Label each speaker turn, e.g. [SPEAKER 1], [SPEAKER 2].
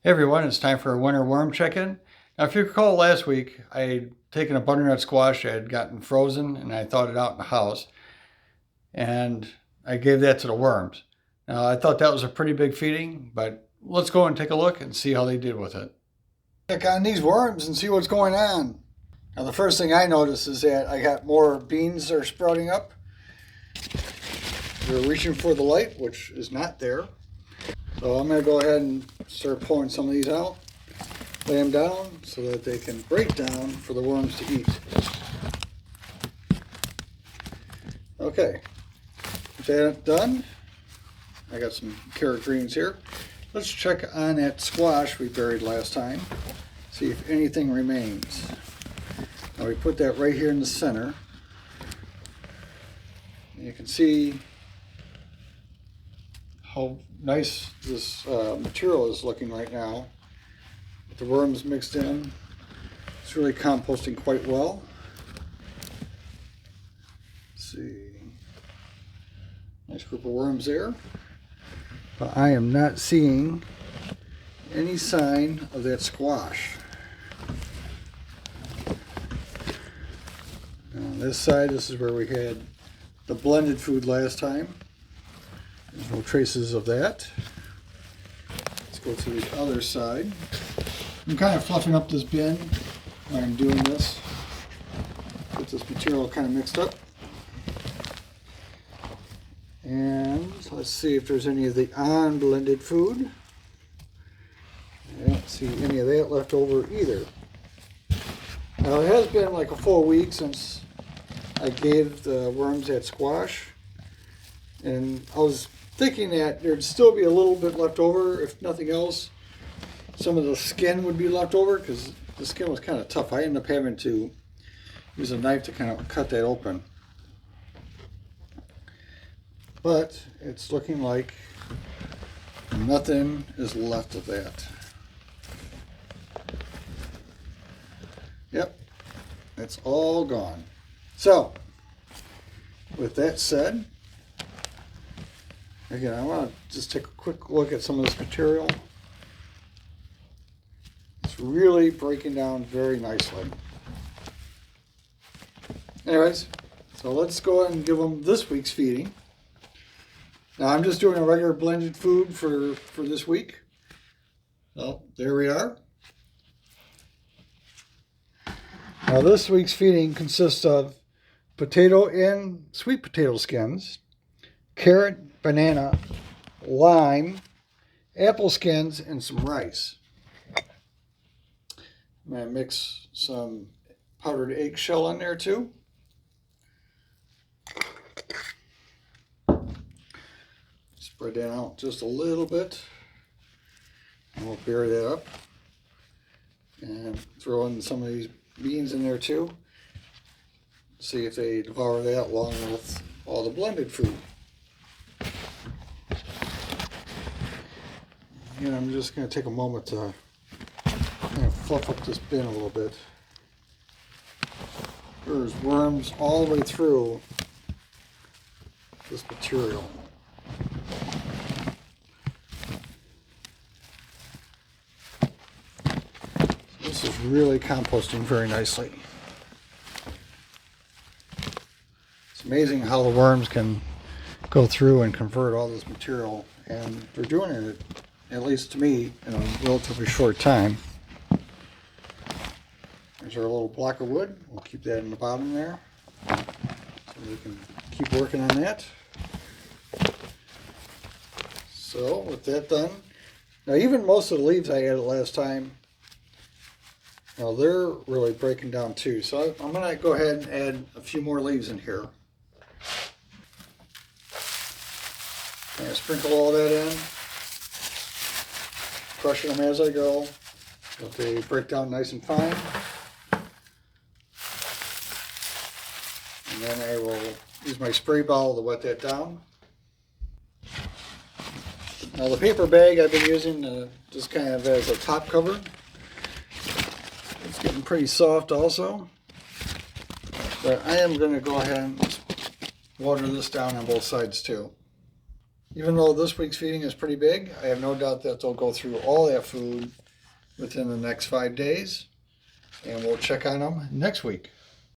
[SPEAKER 1] Hey everyone, it's time for a winter worm check-in. Now if you recall last week, I had taken a butternut squash that had gotten frozen and I thawed it out in the house and I gave that to the worms. Now I thought that was a pretty big feeding, but let's go and take a look and see how they did with it. Check on these worms and see what's going on. Now the first thing I noticed is that I got more beans that are sprouting up. They're reaching for the light, which is not there. So I'm going to go ahead and start pulling some of these out, lay them down so that they can break down for the worms to eat. Okay, with that done, I got some carrot greens here. Let's check on that squash we buried last time, see if anything remains. Now we put that right here in the center. And you can see how nice this material is looking right now. With the worms mixed in, it's really composting quite well. Let's see, nice group of worms there. But I am not seeing any sign of that squash. Now on this side, this is where we had the blended food last time. There's no traces of that. Let's go to the other side. I'm kind of fluffing up this bin when I'm doing this. Get this material kind of mixed up. And let's see if there's any of the unblended food. I don't see any of that left over either. Now it has been like a full week since I gave the worms that squash. And I was thinking that there'd still be a little bit left over. If nothing else, some of the skin would be left over because the skin was kind of tough. I ended up having to use a knife to kind of cut that open. But it's looking like nothing is left of that. Yep, it's all gone. So, with that said, again, I want to just take a quick look at some of this material. It's really breaking down very nicely. Anyways, so let's go ahead and give them this week's feeding. Now I'm just doing a regular blended food for this week. So there we are. Now this week's feeding consists of potato and sweet potato skins, carrot, banana, lime, apple skins, and some rice. I'm going to mix some powdered eggshell in there too. Spread that out just a little bit. And we'll bury that up. And throw in some of these beans in there too. See if they devour that along with all the blended food. And I'm just going to take a moment to kind of fluff up this bin a little bit. There's worms all the way through this material. This is really composting very nicely. It's amazing how the worms can go through and convert all this material, and they're doing it, at least to me, in a relatively short time. There's our little block of wood. We'll keep that in the bottom there, so we can keep working on that. So with that done, now even most of the leaves I added last time, now they're really breaking down too. So I'm going to go ahead and add a few more leaves in here. Kind of sprinkle all that in, crushing them as I go, so they break down nice and fine. And then I will use my spray bottle to wet that down. Now the paper bag I've been using just kind of as a top cover. It's getting pretty soft also. But I am going to go ahead and water this down on both sides too. Even though this week's feeding is pretty big, I have no doubt that they'll go through all that food within the next 5 days. And we'll check on them next week.